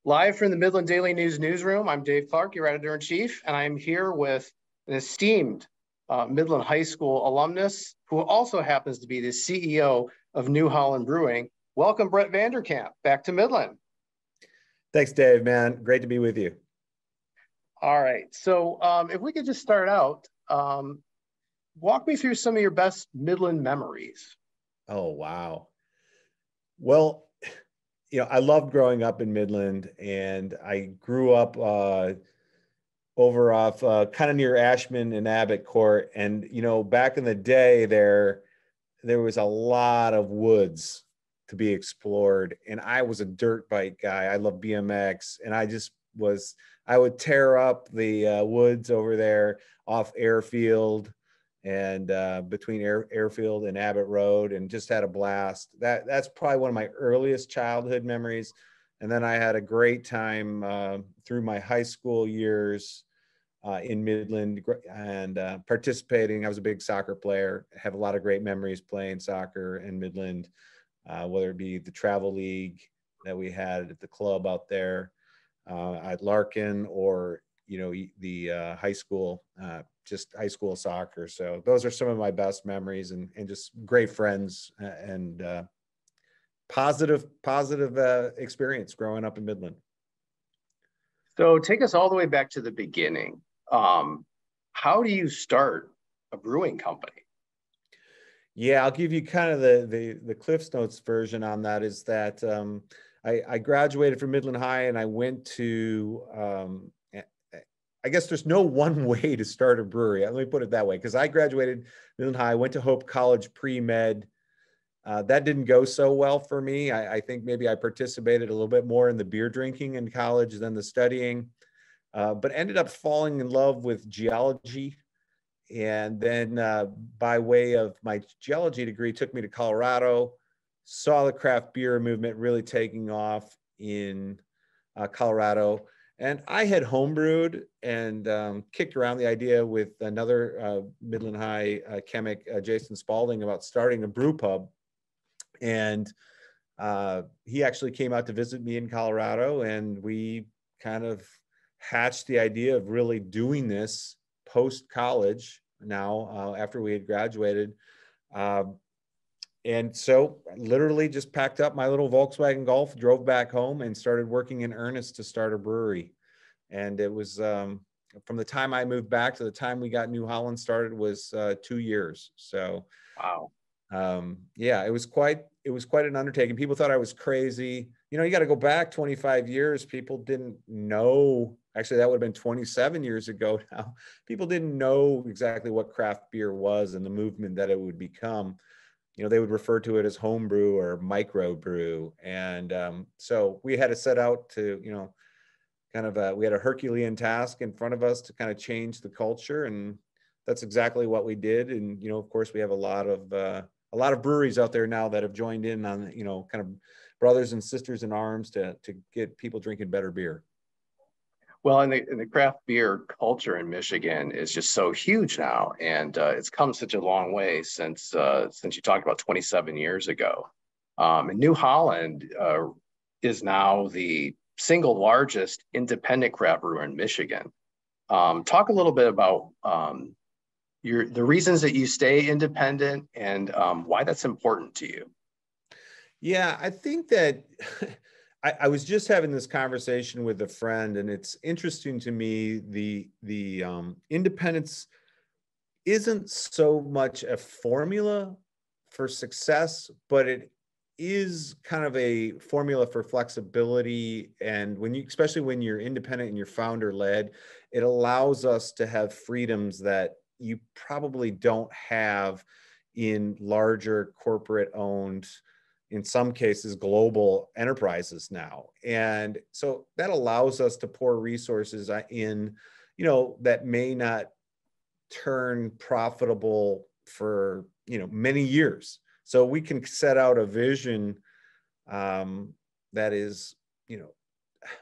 Live from the Midland Daily News newsroom, I'm Dave Clark, your editor-in-chief, and I'm here with an esteemed Midland High School alumnus who also happens to be the CEO of New Holland Brewing. Welcome, Brett VanderKamp, back to Midland. Thanks, Dave, man. Great to be with you. All right, so if we could just start out, walk me through some of your best Midland memories. Oh, wow. Well, I loved growing up in Midland, and I grew up over off kind of near Ashman and Abbott Court. And, back in the day there was a lot of woods to be explored. And I was a dirt bike guy. I love BMX. And I would tear up the woods over there off Airfield and between Airfield and Abbott Road, and just had a blast. That's probably one of my earliest childhood memories. And then I had a great time through my high school years in Midland and participating. I was a big soccer player. I have a lot of great memories playing soccer in Midland, whether it be the travel league that we had at the club out there at Larkin, or the high school, just high school soccer. So those are some of my best memories, and just great friends and positive experience growing up in Midland. So take us all the way back to the beginning. How do you start a brewing company? Yeah, I'll give you kind of the Cliff's Notes version on that. Is that I graduated from Midland High, and I went to I guess there's no one way to start a brewery. Let me put it that way, because I graduated Midland High, went to Hope College pre-med. That didn't go so well for me. I think maybe I participated a little bit more in the beer drinking in college than the studying, but ended up falling in love with geology. And then by way of my geology degree, took me to Colorado, saw the craft beer movement really taking off in Colorado. And I had homebrewed and kicked around the idea with another Midland High chemic, Jason Spalding, about starting a brew pub. And he actually came out to visit me in Colorado, and we kind of hatched the idea of really doing this post-college now, after we had graduated. And so I literally just packed up my little Volkswagen Golf, drove back home, and started working in earnest to start a brewery. And it was from the time I moved back to the time we got New Holland started was 2 years. So, wow. Yeah, it was quite an undertaking. People thought I was crazy. You got to go back 25 years. People didn't know. Actually, that would have been 27 years ago now. People didn't know exactly what craft beer was and the movement that it would become. They would refer to it as homebrew or microbrew. And so we had to set out to, we had a Herculean task in front of us to kind of change the culture. And that's exactly what we did. And, of course, we have a lot of breweries out there now that have joined in on, kind of brothers and sisters in arms to get people drinking better beer. Well, and the craft beer culture in Michigan is just so huge now, and it's come such a long way since you talked about 27 years ago. And New Holland is now the single largest independent craft brewer in Michigan. Talk a little bit about the reasons that you stay independent and why that's important to you. Yeah, I think that I was just having this conversation with a friend, and it's interesting to me, the independence isn't so much a formula for success, but it is kind of a formula for flexibility. And especially when you're independent and you're founder led, it allows us to have freedoms that you probably don't have in larger corporate owned, in some cases, global enterprises now. And so that allows us to pour resources in, that may not turn profitable for, many years. So we can set out a vision that is,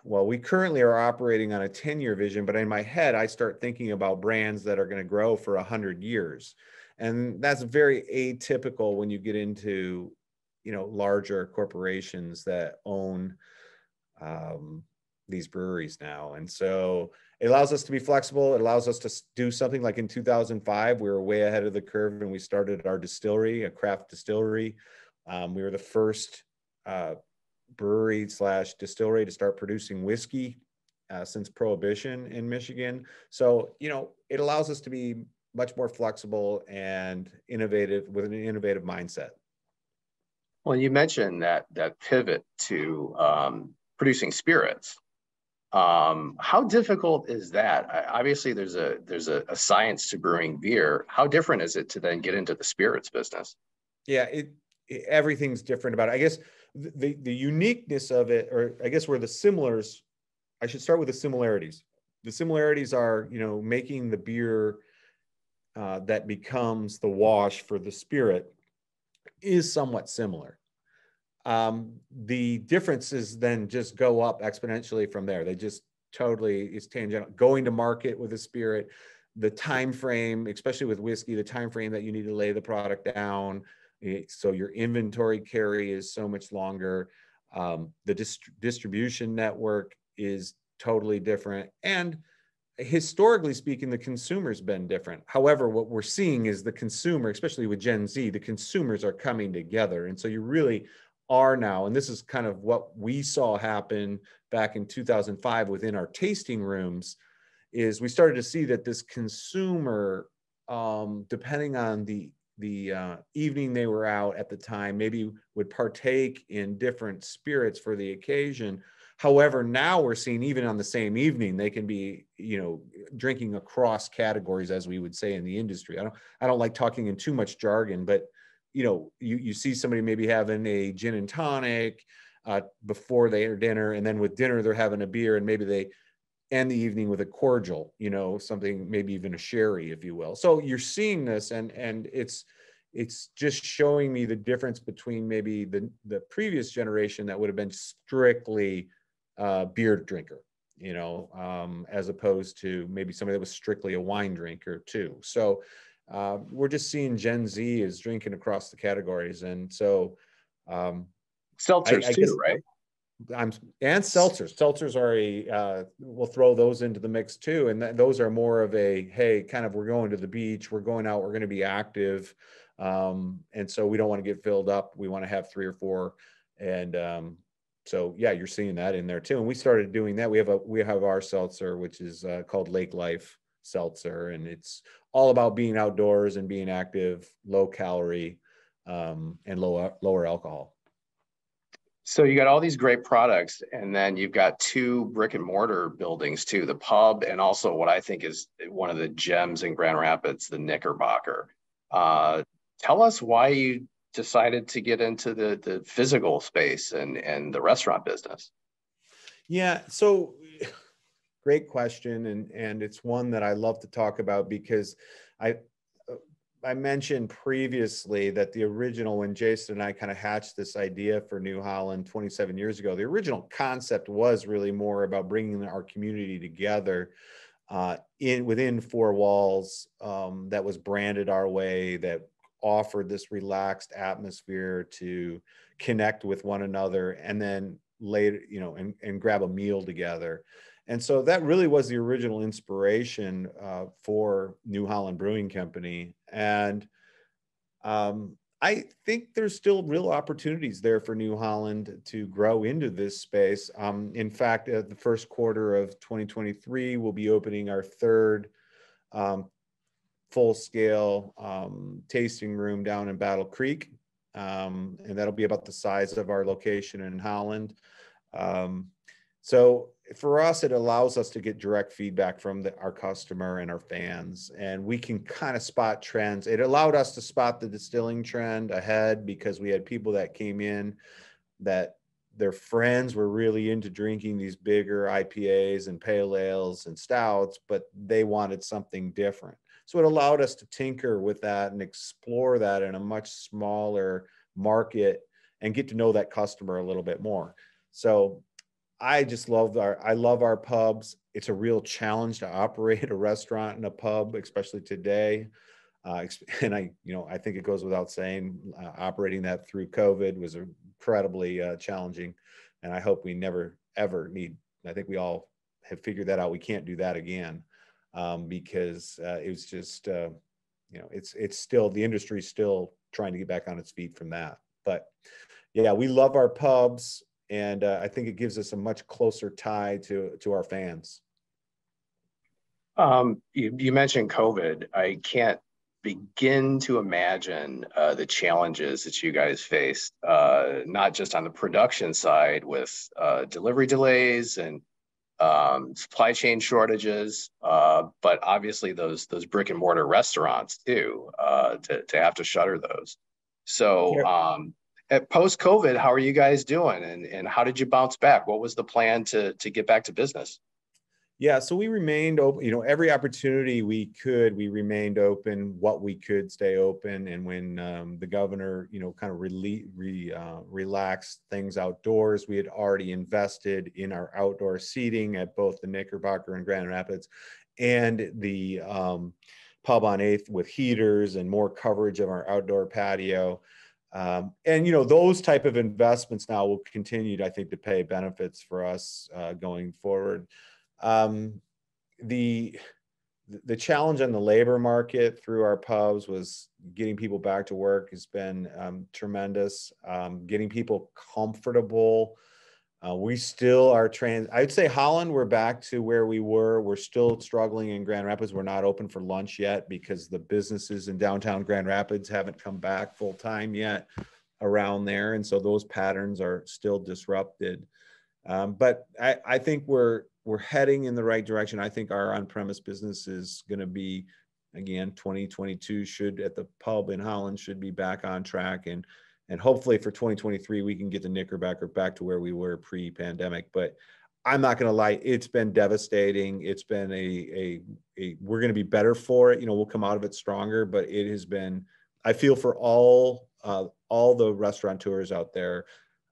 well, we currently are operating on a 10-year vision, but in my head, I start thinking about brands that are going to grow for 100 years. And that's very atypical when you get into, larger corporations that own these breweries now. And so it allows us to be flexible. It allows us to do something like in 2005, we were way ahead of the curve and we started our distillery, a craft distillery. We were the first brewery slash distillery to start producing whiskey since Prohibition in Michigan. So, you know, it allows us to be much more flexible and innovative with an innovative mindset. Well, you mentioned that pivot to producing spirits. How difficult is that? Obviously, there's a science to brewing beer. How different is it to then get into the spirits business? Yeah, everything's different about it. I guess the uniqueness of it, or I guess where the similars, I should start with the similarities. The similarities are, you know, making the beer that becomes the wash for the spirit is somewhat similar. The differences then just go up exponentially from there. They just totally is tangential. Going to market with a spirit, the time frame, especially with whiskey, the time frame that you need to lay the product down, so your inventory carry is so much longer. The distribution network is totally different, and historically speaking, the consumer's been different. However, what we're seeing is the consumer, especially with Gen Z, the consumers are coming together. And so you really are now, and this is kind of what we saw happen back in 2005 within our tasting rooms, is we started to see that this consumer, depending on the evening they were out at the time, maybe would partake in different spirits for the occasion. However, now we're seeing even on the same evening, they can be, you know, drinking across categories, as we would say in the industry. I don't like talking in too much jargon, but you know, you see somebody maybe having a gin and tonic before their dinner, and then with dinner they're having a beer, and maybe they end the evening with a cordial, you know, something, maybe even a sherry, if you will. So you're seeing this, and it's just showing me the difference between maybe the previous generation that would have been strictly beer drinker, you know, as opposed to maybe somebody that was strictly a wine drinker too. So we're just seeing Gen Z is drinking across the categories. And so Seltzers I guess too, right? and seltzers are we'll throw those into the mix too. And those are more of a, hey, kind of, we're going to the beach, we're going out, we're going to be active. And so we don't want to get filled up. We want to have 3 or 4. And so, yeah, you're seeing that in there too. And we started doing that. We have our seltzer, which is called Lake Life Seltzer. And it's all about being outdoors and being active, low calorie, and lower alcohol. So you got all these great products, and then you've got 2 brick and mortar buildings too, the pub, and also what I think is one of the gems in Grand Rapids, the Knickerbocker. Tell us why you decided to get into the physical space and the restaurant business. Yeah, so great question, and it's one that I love to talk about because I mentioned previously that the original, when Jason and I kind of hatched this idea for New Holland 27 years ago, the original concept was really more about bringing our community together within 4 walls, that was branded our way, that offered this relaxed atmosphere to connect with one another, and then later, you know, and grab a meal together. And so that really was the original inspiration for New Holland Brewing Company. And I think there's still real opportunities there for New Holland to grow into this space. In fact, the first quarter of 2023, we'll be opening our 3rd full-scale tasting room down in Battle Creek. And that'll be about the size of our location in Holland. So for us, it allows us to get direct feedback from our customer and our fans, and we can kind of spot trends. It allowed us to spot the distilling trend ahead because we had people that came in that their friends were really into drinking these bigger IPAs and pale ales and stouts, but they wanted something different. So it allowed us to tinker with that and explore that in a much smaller market and get to know that customer a little bit more. So I just love our pubs. It's a real challenge to operate a restaurant and a pub, especially today. And I think it goes without saying, operating that through COVID was incredibly challenging. And I hope we never, ever need I think we all have figured that out. We can't do that again, because it was just, it's still, the industry's still trying to get back on its feet from that. But yeah, we love our pubs, and I think it gives us a much closer tie to our fans. You mentioned COVID. I can't begin to imagine the challenges that you guys faced, not just on the production side with delivery delays and supply chain shortages, but obviously those brick and mortar restaurants too, to have to shutter those. So at post COVID, how are you guys doing, and how did you bounce back? What was the plan to get back to business? Yeah, so we remained open, every opportunity we could, we remained open, what we could stay open. And when the governor, kind of relaxed things outdoors, we had already invested in our outdoor seating at both the Knickerbocker and Grand Rapids, and the pub on 8th with heaters and more coverage of our outdoor patio. And those type of investments now will continue, I think, to pay benefits for us going forward. The challenge on the labor market through our pubs was getting people back to work has been tremendous. Getting people comfortable. We still are I'd say Holland, we're back to where we were. We're still struggling in Grand Rapids. We're not open for lunch yet because the businesses in downtown Grand Rapids haven't come back full time yet around there. And so those patterns are still disrupted. But I think we're heading in the right direction. I think our on-premise business is going to be, again, 2022 should, at the pub in Holland, should be back on track. And hopefully for 2023, we can get the Knickerbocker back to where we were pre-pandemic. But I'm not going to lie, it's been devastating. It's been we're going to be better for it. We'll come out of it stronger, but it has been, I feel for all the restaurateurs out there,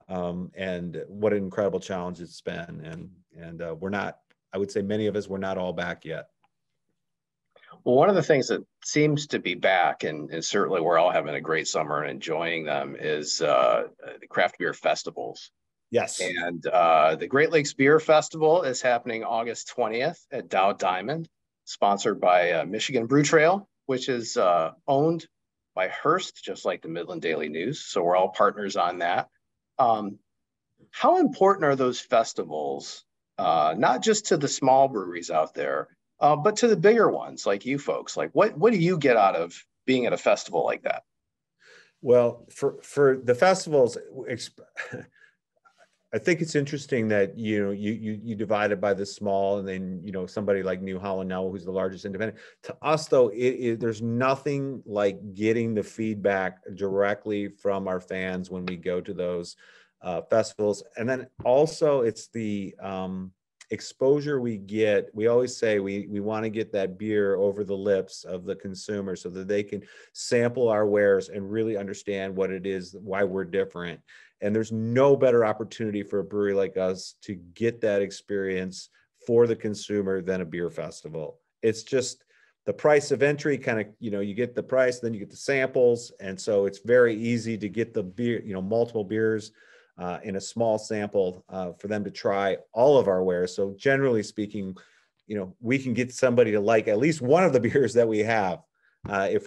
and what an incredible challenge it's been. And we're not, I would say many of us, we're not all back yet. Well, one of the things that seems to be back, and certainly we're all having a great summer and enjoying them, is the craft beer festivals. Yes. And the Great Lakes Beer Festival is happening August 20th at Dow Diamond, sponsored by Michigan Brew Trail, which is owned by Hearst, just like the Midland Daily News. So we're all partners on that. How important are those festivals, not just to the small breweries out there, but to the bigger ones like you folks? Like, what do you get out of being at a festival like that? Well, for the festivals, I think it's interesting that you divide it by the small, and then somebody like New Holland now, who's the largest independent. To us, though, there's nothing like getting the feedback directly from our fans when we go to those festivals, and then also it's the exposure we get. We always say we want to get that beer over the lips of the consumer so that they can sample our wares and really understand what it is, why we're different. And there's no better opportunity for a brewery like us to get that experience for the consumer than a beer festival. It's just the price of entry, kind of, you get the price, then you get the samples. And so it's very easy to get the beer, multiple beers in a small sample for them to try all of our wares. So generally speaking, we can get somebody to like at least one of the beers that we have if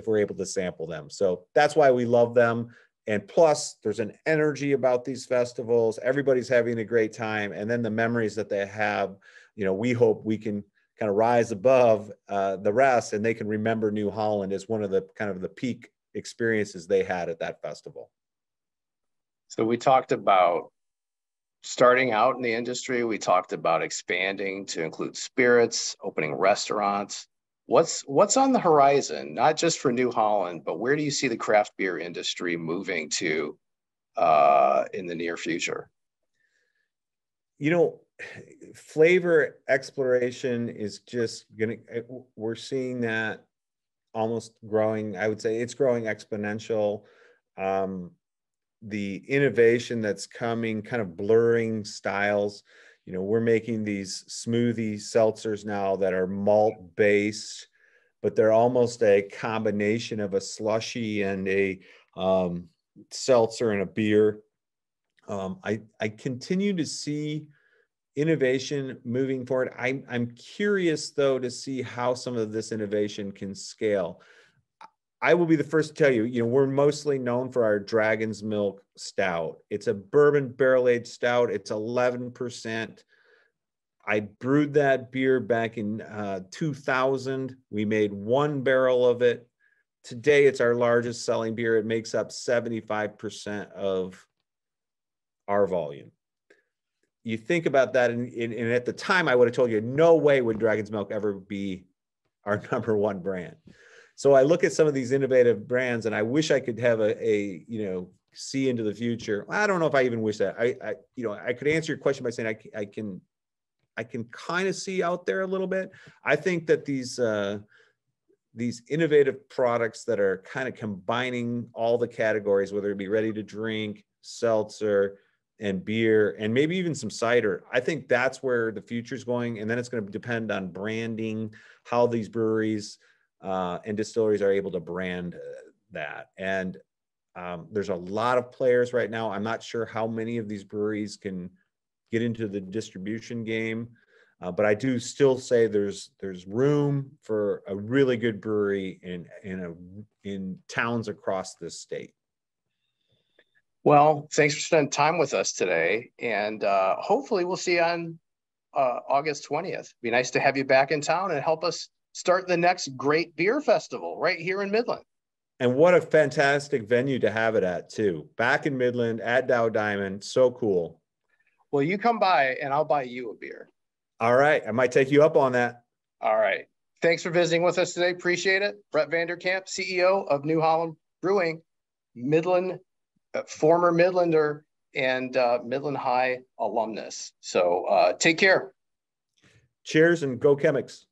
we're able to sample them. So that's why we love them. And plus, there's an energy about these festivals. Everybody's having a great time. And then the memories that they have, we hope we can kind of rise above the rest, and they can remember New Holland as one of the kind of the peak experiences they had at that festival. So we talked about starting out in the industry. We talked about expanding to include spirits, opening restaurants. What's on the horizon, not just for New Holland, but where do you see the craft beer industry moving to in the near future? Flavor exploration is just we're seeing that almost growing. I would say it's growing exponential. The innovation that's coming, kind of blurring styles. We're making these smoothie seltzers now that are malt based, but they're almost a combination of a slushy and a seltzer and a beer. I continue to see innovation moving forward. I'm curious though to see how some of this innovation can scale. I will be the first to tell you, we're mostly known for our Dragon's Milk Stout. It's a bourbon barrel-aged stout. It's 11%. I brewed that beer back in 2000. We made 1 barrel of it. Today, it's our largest selling beer. It makes up 75% of our volume. You think about that, and at the time, I would have told you, no way would Dragon's Milk ever be our #1 brand. So I look at some of these innovative brands, and I wish I could have a see into the future. I don't know if I even wish that. I could answer your question by saying I can kind of see out there a little bit. I think that these innovative products that are kind of combining all the categories, whether it be ready to drink, seltzer, and beer, and maybe even some cider, I think that's where the future is going. And then it's going to depend on branding, how these breweries and distilleries are able to brand that. And there's a lot of players right now. I'm not sure how many of these breweries can get into the distribution game, but I do still say there's room for a really good brewery in towns across this state. Well, thanks for spending time with us today, and hopefully we'll see you on August 20th. Be nice to have you back in town and help us start the next great beer festival right here in Midland. And what a fantastic venue to have it at too. Back in Midland at Dow Diamond. So cool. Well, you come by and I'll buy you a beer. All right. I might take you up on that. All right. Thanks for visiting with us today. Appreciate it. Brett VanderKamp, CEO of New Holland Brewing, Midland, former Midlander and Midland High alumnus. So take care. Cheers and go Chemics.